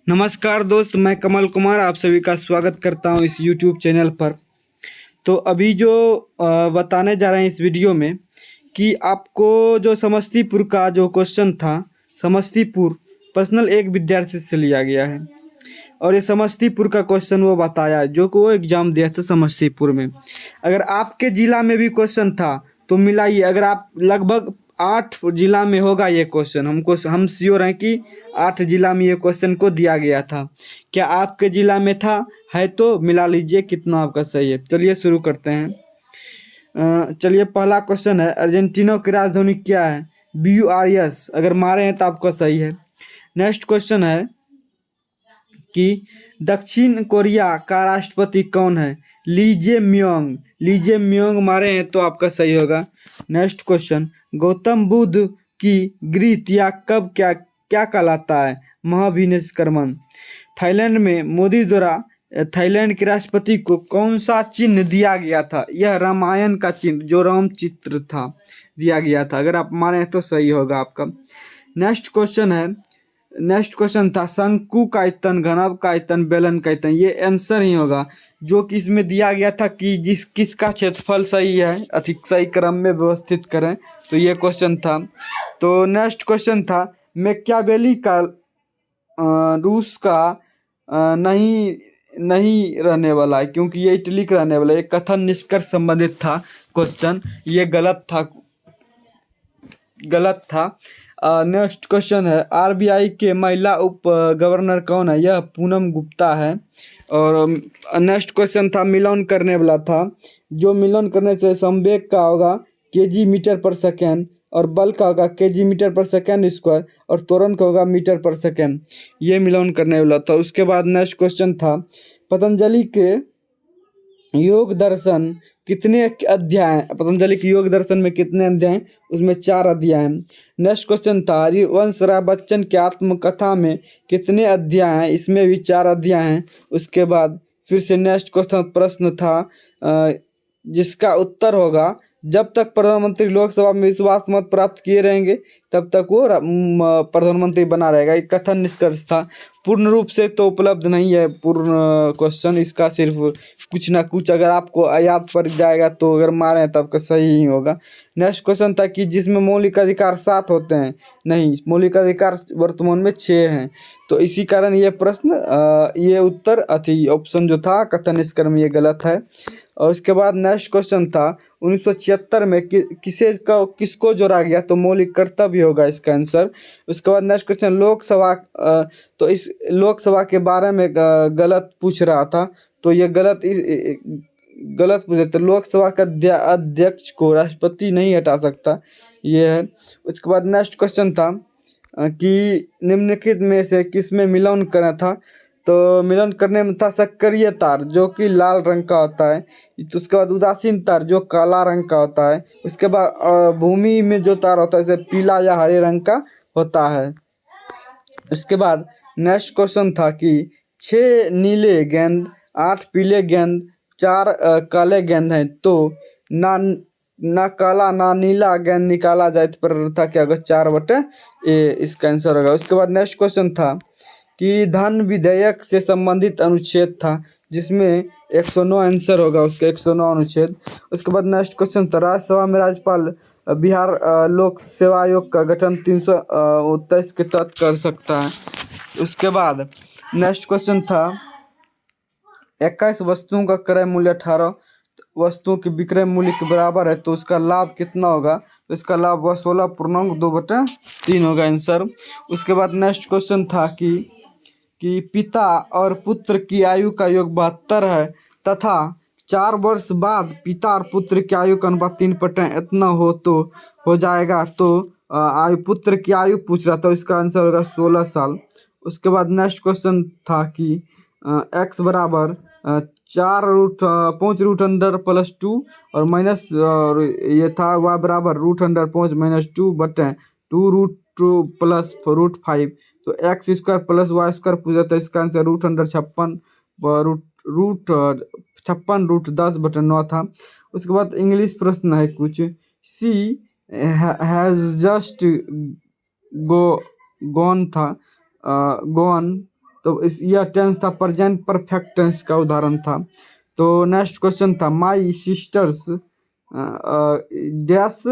नमस्कार दोस्त, मैं कमल कुमार आप सभी का स्वागत करता हूं इस YouTube चैनल पर। तो अभी जो बताने जा रहे हैं इस वीडियो में कि आपको जो समस्तीपुर का जो क्वेश्चन था, समस्तीपुर पर्सनल एक विद्यार्थी से लिया गया है और ये समस्तीपुर का क्वेश्चन वो बताया है जो कि वो एग्जाम दिया था समस्तीपुर में। अगर आपके ज़िला में भी क्वेश्चन था तो मिलाइए। अगर आप लगभग 8 जिला में होगा ये क्वेश्चन, हम श्योर हैं कि 8 जिला में ये क्वेश्चन को दिया गया था। क्या आपके जिला में था है तो मिला लीजिए कितना आपका सही है। चलिए शुरू करते हैं। चलिए पहला क्वेश्चन है, अर्जेंटीना की राजधानी क्या है? BURS। अगर मारे हैं तो आपका सही है। नेक्स्ट क्वेश्चन है कि दक्षिण कोरिया का राष्ट्रपति कौन है? ली जे म्योंग। ली जे म्योंग मारे हैं तो आपका सही होगा। नेक्स्ट क्वेश्चन, गौतम बुद्ध की गृह या कब क्या क्या कहलाता है? महाभिनिष्क्रमण। थाईलैंड में मोदी द्वारा थाईलैंड के राष्ट्रपति को कौन सा चिन्ह दिया गया था? यह रामायण का चिन्ह जो राम चित्र था दिया गया था। अगर आप माने तो सही होगा आपका। नेक्स्ट क्वेश्चन था शंकु का आयतन, घनत्व का आयतन, बेलन का आयतन। ये आंसर ही होगा जो कि इसमें दिया गया था कि किसका क्षेत्रफल सही है, अधिक सही क्रम में व्यवस्थित करें, तो ये क्वेश्चन था। तो नेक्स्ट क्वेश्चन था मैकियावेली का रूस का नहीं रहने वाला है क्योंकि ये इटली का रहने वाला है। ये कथन निष्कर्ष संबंधित था क्वेश्चन, ये गलत था। नेक्स्ट क्वेश्चन है RBI के महिला उप गवर्नर कौन है? यह पूनम गुप्ता है। और नेक्स्ट क्वेश्चन था मिलान करने वाला था, जो मिलान करने से संवेग का होगा kg मीटर पर सेकेंड और बल का होगा kg मीटर पर सेकेंड स्क्वायर और त्वरण का होगा मीटर पर सेकेंड। ये मिलान करने वाला था। उसके बाद नेक्स्ट क्वेश्चन था पतंजलि के योग दर्शन कितने अध्याय हैं? पतंजलि के योग दर्शन में कितने अध्याय हैं? उसमें 4 अध्याय हैं। नेक्स्ट क्वेश्चन था हरिवंश राय बच्चन की आत्मकथा में कितने अध्याय हैं? इसमें भी 4 अध्याय हैं। उसके बाद फिर से नेक्स्ट क्वेश्चन प्रश्न था जिसका उत्तर होगा जब तक प्रधानमंत्री लोकसभा में विश्वास मत प्राप्त किए रहेंगे तब तक वो प्रधानमंत्री बना रहेगा। एक कथन निष्कर्ष था। पूर्ण रूप से तो उपलब्ध नहीं है पूर्ण क्वेश्चन, इसका सिर्फ कुछ ना कुछ अगर आपको याद पड़ जाएगा तो अगर मारे तो आपका सही ही होगा। नेक्स्ट क्वेश्चन था कि जिसमें मौलिक अधिकार 7 होते हैं, नहीं, मौलिक अधिकार वर्तमान में 6 हैं। तो इसी कारण ये प्रश्न ये उत्तर ऑप्शन जो था कथन निष्कर्ष में ये गलत है। और उसके बाद नेक्स्ट क्वेश्चन था 1976 में किसको जोड़ा गया? तो मौलिक कर्तव्य होगा इसका आंसर। उसके बाद नेक्स्ट क्वेश्चन लोकसभा, तो इस लोकसभा के बारे में गलत पूछ रहा था, तो ये गलत पूछे। तो लोकसभा का अध्यक्ष को राष्ट्रपति नहीं हटा सकता, ये है। उसके बाद नेक्स्ट क्वेश्चन था कि निम्नलिखित में से किसमें मिलान करना था? तो मिलन करने में था सक्रिय तार जो कि लाल रंग का होता है। तो उसके बाद उदासीन तार जो काला रंग का होता है। उसके बाद भूमि में जो तार होता है जैसे पीला या हरे रंग का होता है। उसके बाद नेक्स्ट क्वेश्चन था कि 6 नीले गेंद, 8 पीले गेंद, 4 काले गेंद हैं, तो ना काला ना नीला गेंद निकाला जाए पर था क्या होगा? 4/A इसका आंसर होगा। उसके बाद नेक्स्ट क्वेश्चन था कि धन विधेयक से संबंधित अनुच्छेद था जिसमें 109 आंसर होगा उसका, 109 अनुच्छेद। उसके बाद नेक्स्ट क्वेश्चन था राज्यसभा में राज्यपाल बिहार लोक सेवा आयोग का गठन 329 के तहत कर सकता है। उसके बाद नेक्स्ट क्वेश्चन था 21 वस्तुओं का क्रय मूल्य 18 वस्तुओं के विक्रय मूल्य के बराबर है, तो उसका लाभ कितना होगा? तो इसका लाभ 16.2/3 होगा आंसर। उसके बाद नेक्स्ट क्वेश्चन था कि पिता और पुत्र की आयु का योग 72 है तथा 4 वर्ष बाद पिता और पुत्र की आयु का अनुपात 3/3 इतना हो जाएगा। तो पुत्र की आयु पूछ रहा था, इसका आंसर होगा 16 साल। उसके बाद नेक्स्ट क्वेश्चन था कि x बराबर 5√√2 और माइनस और ये था y बराबर √5 प्लस √5। तो x² प्लस y² पूछा था, इसका आंसर √56√10/9 था। उसके बाद इंग्लिश प्रश्न है कुछ, सी हैज़ जस्ट गॉन था गॉन, तो तो यह टेंस था प्रेजेंट परफेक्ट टेंस का उदाहरण था। तो नेक्स्ट क्वेश्चन था my sisters dash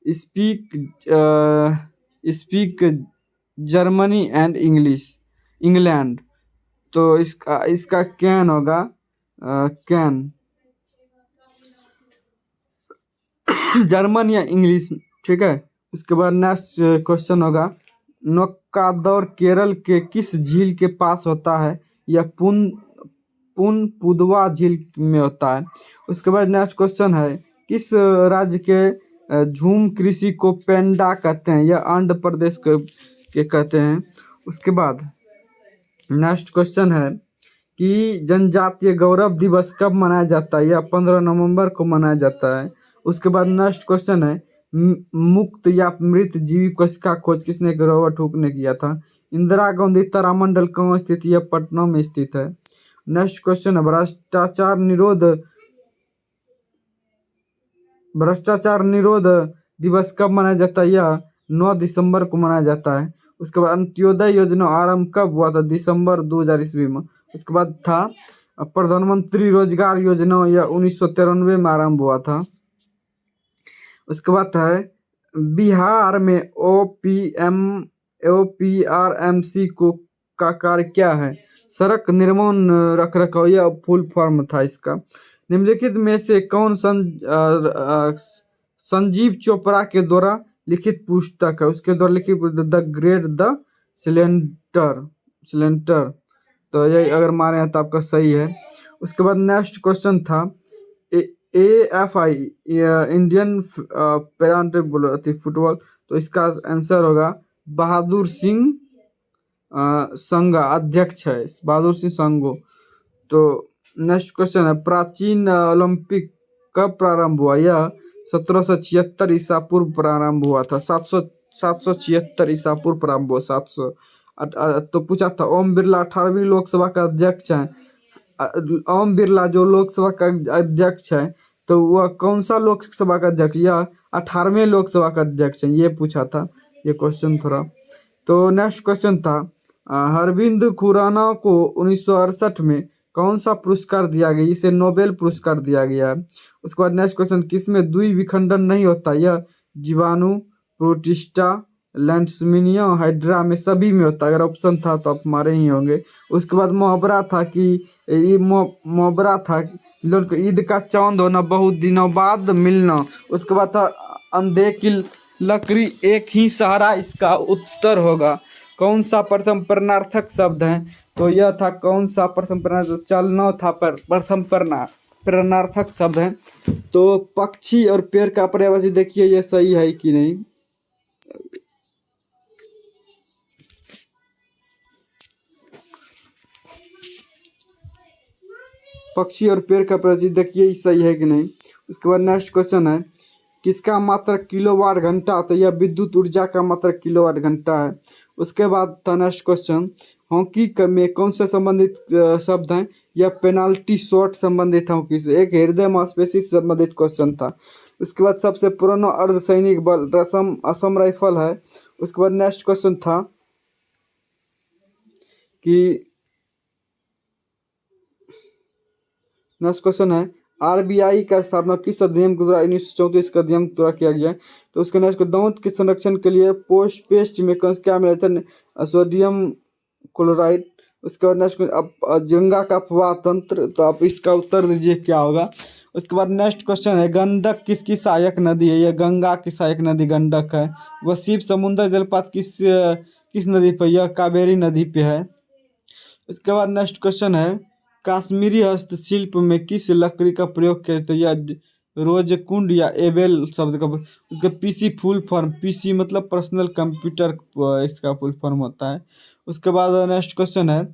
speak speak Germany and England. तो इसका कैन होगा कैन जर्मन या इंग्लिश। ठीक है। उसके बाद नेक्स्ट क्वेश्चन होगा नौकादौर केरल के किस झील के पास होता है? यह पुदवा झील में होता है। उसके बाद नेक्स्ट क्वेश्चन है किस राज्य के झूम कृषि को पेंडा कहते हैं? यह आंध्र प्रदेश के कहते हैं। उसके बाद नेक्स्ट क्वेश्चन है कि जनजातीय गौरव दिवस कब मनाया जाता है? यह 15 नवंबर को मनाया जाता है। उसके बाद नेक्स्ट क्वेश्चन है मुक्त या मृत जीवी कोश का खोज किसने रॉबर्ट हुक ने किया था? इंदिरा गांधी तारामंडल कहाँ स्थित है? यह पटना में स्थित है। नेक्स्ट क्वेश्चन है भ्रष्टाचार निरोध दिवस कब मनाया जाता है? यह 9 दिसंबर को मनाया जाता है। उसके बाद अंत्योदय योजना आरंभ कब हुआ था? दिसंबर 2000 ईस्वी में। उसके बाद था प्रधानमंत्री रोजगार योजना, यह 1993 में आरंभ हुआ था। उसके बाद है बिहार में OPRMC का कार्य क्या है? सड़क निर्माण रख रखाव, यह फुल फॉर्म था इसका। निम्नलिखित में से कौन संजीव चोपड़ा के द्वारा लिखित पुस्तक है? उसके द्वारा लिखित द ग्रेट द सिलेंडर। तो ये अगर मारे हैं तो आपका सही है। उसके बाद नेक्स्ट क्वेश्चन था AFI इंडियन पैरालंपिक फुटबॉल। तो इसका आंसर होगा बहादुर सिंह संघा अध्यक्ष है, बहादुर सिंह संघो। तो नेक्स्ट क्वेश्चन है प्राचीन ओलंपिक कब प्रारंभ हुआ? यह 1776 ईसा पूर्व प्रारंभ हुआ था। 776 ईसा पूर्व प्रारंभ हुआ। 700। तो पूछा था ओम बिरला 18वीं लोकसभा का अध्यक्ष हैं। ओम बिरला जो लोकसभा का अध्यक्ष है तो वह कौन सा लोकसभा का अध्यक्ष? यह 18वें लोकसभा का अध्यक्ष है। ये पूछा था ये क्वेश्चन थोड़ा। तो नेक्स्ट क्वेश्चन था अरविंद खुराना को 1968 में कौन सा पुरस्कार दिया गया? इसे नोबेल पुरस्कार दिया गया है। उसके बाद नेक्स्ट क्वेश्चन किसमें द्विविखंडन नहीं होता? यह जीवाणु, प्रोटिस्टा, लैंड्समीनिया, हाइड्रा में सभी में होता है। अगर ऑप्शन था तो आप मारे ही होंगे। उसके बाद मुहावरा था कि मुहावरा था ईद का चांद होना बहुत दिनों बाद मिलना। उसके बाद था अंधे की लकड़ी एक ही सहारा। इसका उत्तर होगा कौन सा प्रथम प्रश्नार्थक शब्द है? तो यह था कौन सा प्रथम प्रश्नार्थक? चलना था प्रथम प्रश्नार्थक शब्द है। तो पक्षी और पेड़ का पर्यायवाची देखिए ये सही है कि नहीं। पक्षी और पेड़ का पर्यायवाची देखिए सही है कि नहीं। उसके बाद नेक्स्ट क्वेश्चन है किसका मात्रक किलोवाट घंटा? तो यह विद्युत ऊर्जा का मात्रक किलोवाट घंटा है। उसके बाद था नेक्स्ट क्वेश्चन हॉकी में कौन से संबंधित शब्द हैं? यह पेनाल्टी शॉट संबंधित हॉकी से। एक हृदय मांसपेशी से संबंधित क्वेश्चन था। उसके बाद सबसे पुराना अर्धसैनिक बल असम राइफल है। उसके बाद नेक्स्ट क्वेश्चन था कि नेक्स्ट क्वेश्चन है RBI का स्थापना किस अधिनियम के द्वारा 1934 का अधिनियम द्वारा किया गया? तो उसके नेक्स्ट दांत के संरक्षण के लिए पेस्ट में क्या मिला था? Sodium chloride. उसके बाद नेक्स्ट गंगा का फवाह तंत्र। तो आप इसका उत्तर दीजिए क्या होगा। उसके बाद नेक्स्ट क्वेश्चन है गंडक किसकी सहायक नदी है? यह गंगा की सहायक नदी गंडक है। वह शिव समुद्र जलपात किस नदी पर? यह कावेरी नदी पे है। उसके बाद नेक्स्ट क्वेश्चन है कश्मीरी हस्तशिल्प में किस लकड़ी का प्रयोग किया जाता है? या रोजकुंड या एबेल शब्द का। उसका PC फुल फॉर्म, PC मतलब पर्सनल कंप्यूटर, इसका फुल फॉर्म होता है। उसके बाद नेक्स्ट क्वेश्चन है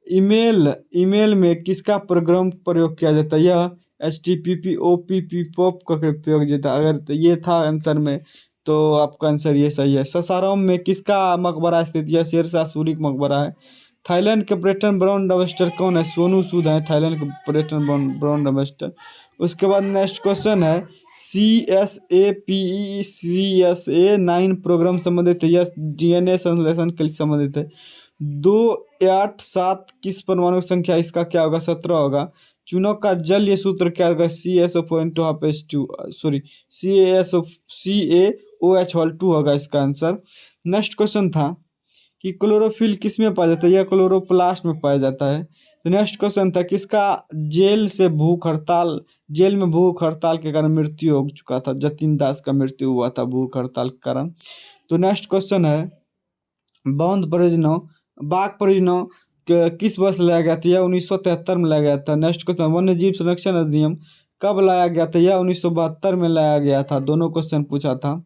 ईमेल में किसका प्रोग्राम प्रयोग किया जाता है? यह HTTP OPP पॉप का प्रयोग जाता है। अगर तो ये था आंसर में तो आपका आंसर ये सही है। सासाराम में किसका मकबरा स्थित? यह शेरशाह सूरी का मकबरा है। थाईलैंड के पर्यटन ब्रांड एम्बेसडर कौन है? सोनू सूद है थाईलैंड के पर्यटन ब्रांड एम्बेसडर। उसके बाद नेक्स्ट क्वेश्चन है CSA 9 प्रोग्राम संबंधित है। यह DNA संश्लेषण के लिए संबंधित है। 2 8 7 किस परमाणु संख्या, इसका क्या होगा? 17 होगा। चूनों का जल ये सूत्र क्या होगा? CaSO4 into half H2, sorry CaOH2 होगा इसका आंसर। नेक्स्ट क्वेश्चन था कि क्लोरोफिल किस में पाया जाता है? यह क्लोरोप्लास्ट में पाया जाता है। तो नेक्स्ट क्वेश्चन था किसका जेल में भूख हड़ताल के कारण मृत्यु हो चुका था? जतिन दास का मृत्यु हुआ था भूख हड़ताल के कारण। तो नेक्स्ट क्वेश्चन है बाघ परियोजना किस वर्ष लाया गया था? यह 1973 में लाया गया था। नेक्स्ट क्वेश्चन वन्य जीव संरक्षण अधिनियम कब लाया गया था? यह 1972 में लाया गया था। दोनों क्वेश्चन पूछा था।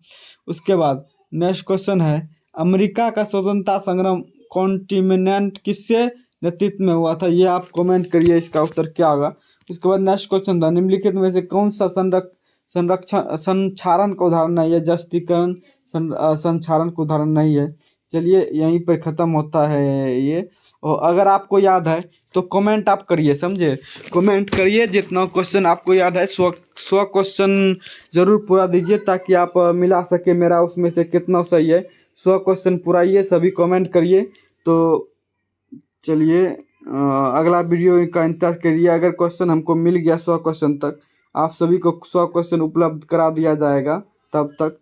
उसके बाद नेक्स्ट क्वेश्चन है अमेरिका का स्वतंत्रता संग्राम कॉन्टिनेंट किससे नेतृत्व में हुआ था? ये आप कमेंट करिए, इसका उत्तर क्या होगा। उसके बाद नेक्स्ट क्वेश्चन था निम्नलिखित में से कौन सा संरक्षण संक्षारण का उदाहरण नहीं है? जस्तीकरण संक्षारण का उदाहरण नहीं है। चलिए यहीं पर ख़त्म होता है ये। और अगर आपको याद है तो कमेंट आप करिए, समझे? कमेंट करिए, जितना क्वेश्चन आपको याद है 100 क्वेश्चन ज़रूर पूरा दीजिए ताकि आप मिला सके मेरा उसमें से कितना सही है। 100 क्वेश्चन पूराइए, सभी कमेंट करिए। तो चलिए अगला वीडियो का इंतजार करिए। अगर क्वेश्चन हमको मिल गया 100 क्वेश्चन तक, आप सभी को 100 क्वेश्चन उपलब्ध करा दिया जाएगा। तब तक